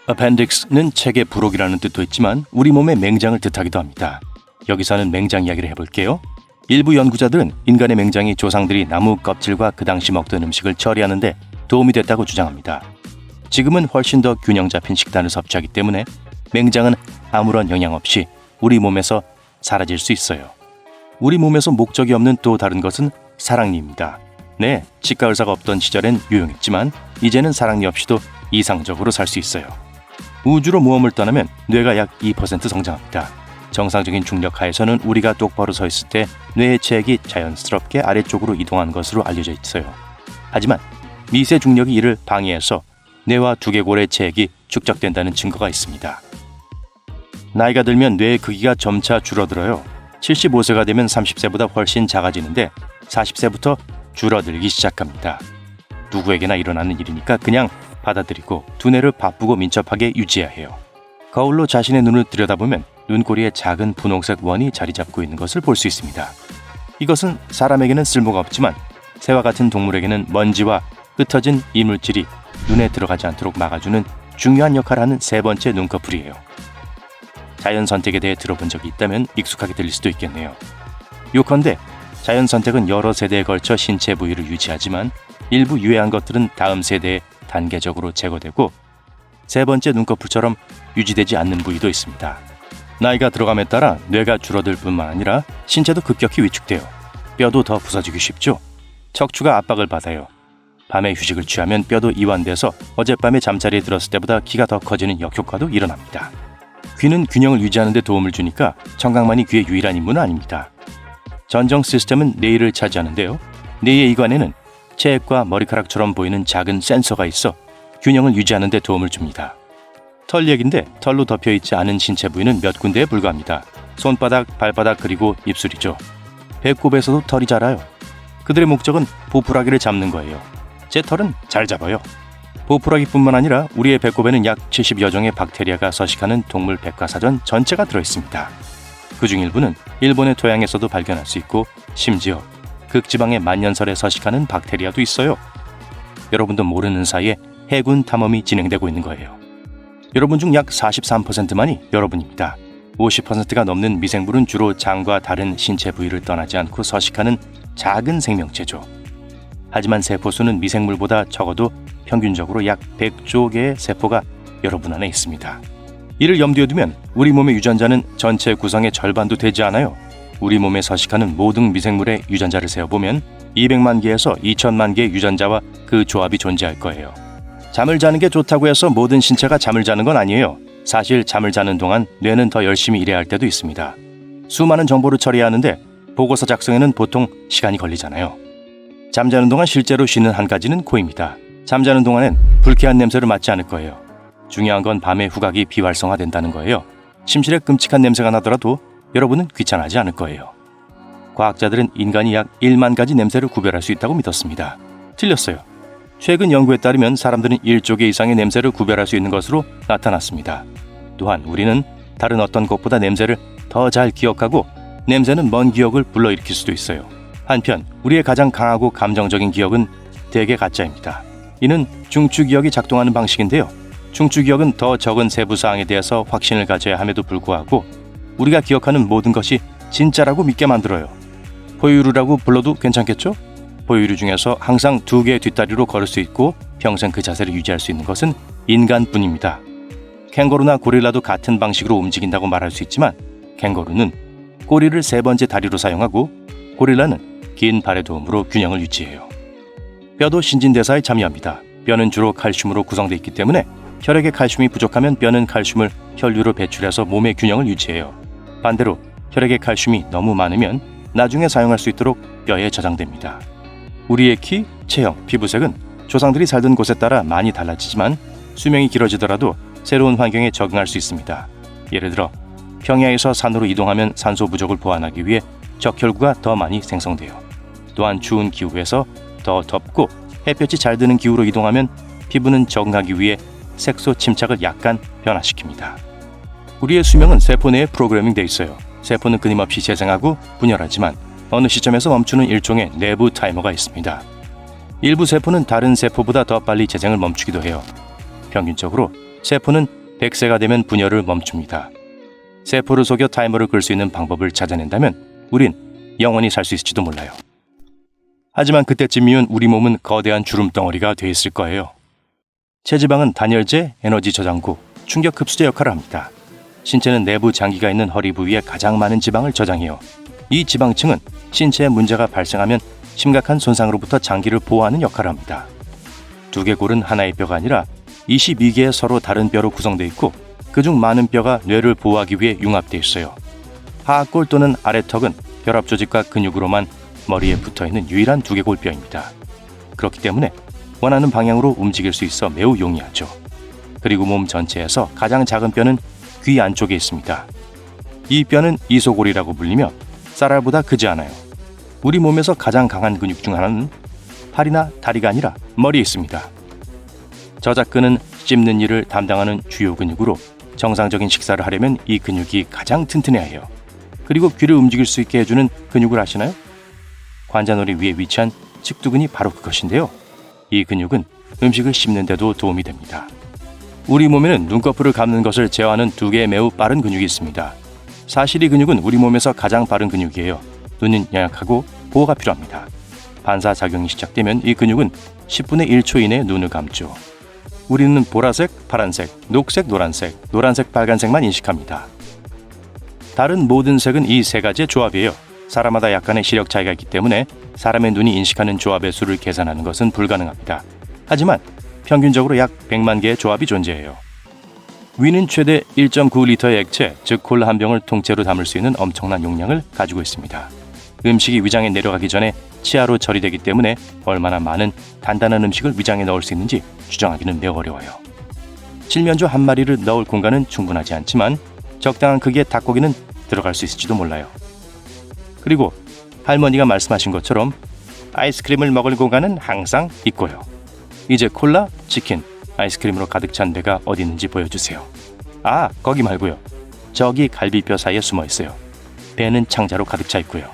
appendix는 책의 부록이라는 뜻도 있지만 우리 몸의 맹장을 뜻하기도 합니다. 여기서는 맹장 이야기를 해볼게요. 일부 연구자들은 인간의 맹장이 조상들이 나무 껍질과 그 당시 먹던 음식을 처리하는 데 도움이 됐다고 주장합니다. 지금은 훨씬 더 균형 잡힌 식단을 섭취하기 때문에 맹장은 아무런 영향 없이 우리 몸에서 사라질 수 있어요. 우리 몸에서 목적이 없는 또 다른 것은 사랑니입니다. 네, 치과 의사가 없던 시절엔 유용했지만 이제는 사랑니 없이도 이상적으로 살 수 있어요. 우주로 모험을 떠나면 뇌가 약 2% 성장합니다. 정상적인 중력 하에서는 우리가 똑바로 서 있을 때 뇌의 체액이 자연스럽게 아래쪽으로 이동하는 것으로 알려져 있어요. 하지만 미세 중력이 이를 방해해서 뇌와 두개골의 체액이 축적된다는 증거가 있습니다. 나이가 들면 뇌의 크기가 점차 줄어들어요. 75세가 되면 30세보다 훨씬 작아지는데 40세부터 줄어들기 시작합니다. 누구에게나 일어나는 일이니까 그냥 받아들이고 두뇌를 바쁘고 민첩하게 유지해야 해요. 거울로 자신의 눈을 들여다보면 눈꼬리에 작은 분홍색 원이 자리 잡고 있는 것을 볼 수 있습니다. 이것은 사람에게는 쓸모가 없지만 새와 같은 동물에게는 먼지와 흩어진 이물질이 눈에 들어가지 않도록 막아주는 중요한 역할을 하는 세 번째 눈꺼풀이에요. 자연 선택에 대해 들어본 적이 있다면 익숙하게 들릴 수도 있겠네요. 요컨대 자연 선택은 여러 세대에 걸쳐 신체 부위를 유지하지만 일부 유해한 것들은 다음 세대에 단계적으로 제거되고 세 번째 눈꺼풀처럼 유지되지 않는 부위도 있습니다. 나이가 들어감에 따라 뇌가 줄어들 뿐만 아니라 신체도 급격히 위축돼요. 뼈도 더 부서지기 쉽죠. 척추가 압박을 받아요. 밤에 휴식을 취하면 뼈도 이완돼서 어젯밤에 잠자리에 들었을 때보다 키가 더 커지는 역효과도 일어납니다. 귀는 균형을 유지하는 데 도움을 주니까 청각만이 귀의 유일한 임무는 아닙니다. 전정 시스템은 뇌를 차지하는데요. 뇌의 이관에는 체액과 머리카락처럼 보이는 작은 센서가 있어 균형을 유지하는 데 도움을 줍니다. 털 얘긴데 털로 덮여있지 않은 신체 부위는 몇 군데에 불과합니다. 손바닥, 발바닥 그리고 입술이죠. 배꼽에서도 털이 자라요. 그들의 목적은 보풀아기를 잡는 거예요. 제 털은 잘 잡아요. 보풀아기뿐만 아니라 우리의 배꼽에는 약 70여 종의 박테리아가 서식하는 동물 백과사전 전체가 들어있습니다. 그중 일부는 일본의 토양에서도 발견할 수 있고 심지어 극지방의 만년설에 서식하는 박테리아도 있어요. 여러분도 모르는 사이에 해군 탐험이 진행되고 있는 거예요. 여러분 중 약 43%만이 여러분입니다. 50%가 넘는 미생물은 주로 장과 다른 신체 부위를 떠나지 않고 서식하는 작은 생명체죠. 하지만 세포수는 미생물보다 적어도 평균적으로 약 100조 개의 세포가 여러분 안에 있습니다. 이를 염두에 두면 우리 몸의 유전자는 전체 구성의 절반도 되지 않아요. 우리 몸에 서식하는 모든 미생물의 유전자를 세어보면 200만 개에서 2천만 개의 유전자와 그 조합이 존재할 거예요. 잠을 자는 게 좋다고 해서 모든 신체가 잠을 자는 건 아니에요. 사실 잠을 자는 동안 뇌는 더 열심히 일해야 할 때도 있습니다. 수많은 정보를 처리해야 하는데 보고서 작성에는 보통 시간이 걸리잖아요. 잠자는 동안 실제로 쉬는 한 가지는 코입니다. 잠자는 동안엔 불쾌한 냄새를 맡지 않을 거예요. 중요한 건 밤에 후각이 비활성화된다는 거예요. 침실에 끔찍한 냄새가 나더라도 여러분은 귀찮아하지 않을 거예요. 과학자들은 인간이 약 1만 가지 냄새를 구별할 수 있다고 믿었습니다. 틀렸어요. 최근 연구에 따르면 사람들은 1조 개 이상의 냄새를 구별할 수 있는 것으로 나타났습니다. 또한 우리는 다른 어떤 것보다 냄새를 더 잘 기억하고 냄새는 먼 기억을 불러일으킬 수도 있어요. 한편 우리의 가장 강하고 감정적인 기억은 대개 가짜입니다. 이는 중추기억이 작동하는 방식인데요. 중추기억은 더 적은 세부사항에 대해서 확신을 가져야 함에도 불구하고 우리가 기억하는 모든 것이 진짜라고 믿게 만들어요. 포유류라고 불러도 괜찮겠죠? 포유류 중에서 항상 2개의 뒷다리로 걸을 수 있고 평생 그 자세를 유지할 수 있는 것은 인간뿐입니다. 캥거루나 고릴라도 같은 방식으로 움직인다고 말할 수 있지만 캥거루는 꼬리를 3번째 다리로 사용하고 고릴라는 긴 발의 도움으로 균형을 유지해요. 뼈도 신진대사에 참여합니다. 뼈는 주로 칼슘으로 구성되어 있기 때문에 혈액에 칼슘이 부족하면 뼈는 칼슘을 혈류로 배출해서 몸의 균형을 유지해요. 반대로 혈액에 칼슘이 너무 많으면 나중에 사용할 수 있도록 뼈에 저장됩니다. 우리의 키, 체형, 피부색은 조상들이 살던 곳에 따라 많이 달라지지만 수명이 길어지더라도 새로운 환경에 적응할 수 있습니다. 예를 들어 평야에서 산으로 이동하면 산소 부족을 보완하기 위해 적혈구가 더 많이 생성돼요. 또한 추운 기후에서 더 덥고 햇볕이 잘 드는 기후로 이동하면 피부는 적응하기 위해 색소 침착을 약간 변화시킵니다. 우리의 수명은 세포 내에 프로그래밍 돼 있어요. 세포는 끊임없이 재생하고 분열하지만 어느 시점에서 멈추는 일종의 내부 타이머가 있습니다. 일부 세포는 다른 세포보다 더 빨리 재생을 멈추기도 해요. 평균적으로 세포는 100세가 되면 분열을 멈춥니다. 세포를 속여 타이머를 끌 수 있는 방법을 찾아낸다면 우린 영원히 살 수 있을지도 몰라요. 하지만 그때쯤이면 우리 몸은 거대한 주름덩어리가 돼 있을 거예요. 체지방은 단열재, 에너지 저장고, 충격 흡수제 역할을 합니다. 신체는 내부 장기가 있는 허리 부위에 가장 많은 지방을 저장해요. 이 지방층은 신체에 문제가 발생하면 심각한 손상으로부터 장기를 보호하는 역할을 합니다. 두개골은 하나의 뼈가 아니라 22개의 서로 다른 뼈로 구성되어 있고 그중 많은 뼈가 뇌를 보호하기 위해 융합되어 있어요. 하악골 또는 아래턱은 혈압 조직과 근육으로만 머리에 붙어있는 유일한 두개골뼈입니다. 그렇기 때문에 원하는 방향으로 움직일 수 있어 매우 용이하죠. 그리고 몸 전체에서 가장 작은 뼈는 귀 안쪽에 있습니다. 이 뼈는 이소골이라고 불리며 쌀알보다 크지 않아요. 우리 몸에서 가장 강한 근육 중 하나는 팔이나 다리가 아니라 머리에 있습니다. 저작근은 씹는 일을 담당하는 주요 근육으로 정상적인 식사를 하려면 이 근육이 가장 튼튼해야 해요. 그리고 귀를 움직일 수 있게 해주는 근육을 아시나요? 관자놀이 위에 위치한 측두근이 바로 그것인데요. 이 근육은 음식을 씹는 데도 도움이 됩니다. 우리 몸에는 눈꺼풀을 감는 것을 제어하는 두 개의 매우 빠른 근육이 있습니다. 사실 이 근육은 우리 몸에서 가장 빠른 근육이에요. 눈은 연약하고 보호가 필요합니다. 반사작용이 시작되면 이 근육은 10분의 1초 이내에 눈을 감죠. 우리는 보라색, 파란색, 녹색, 노란색, 노란색, 빨간색만 인식합니다. 다른 모든 색은 이 세 가지의 조합이에요. 사람마다 약간의 시력 차이가 있기 때문에 사람의 눈이 인식하는 조합의 수를 계산하는 것은 불가능합니다. 하지만 평균적으로 약 100만 개의 조합이 존재해요. 위는 최대 1.9리터의 액체, 즉 콜라 한 병을 통째로 담을 수 있는 엄청난 용량을 가지고 있습니다. 음식이 위장에 내려가기 전에 치아로 처리되기 때문에 얼마나 많은 단단한 음식을 위장에 넣을 수 있는지 추정하기는 매우 어려워요. 칠면조 한 마리를 넣을 공간은 충분하지 않지만 적당한 크기의 닭고기는 들어갈 수 있을지도 몰라요. 그리고 할머니가 말씀하신 것처럼 아이스크림을 먹을 공간은 항상 있고요. 이제 콜라, 치킨, 아이스크림으로 가득 찬 배가 어디 있는지 보여주세요. 아, 거기 말고요. 저기 갈비뼈 사이에 숨어 있어요. 배는 창자로 가득 차 있고요.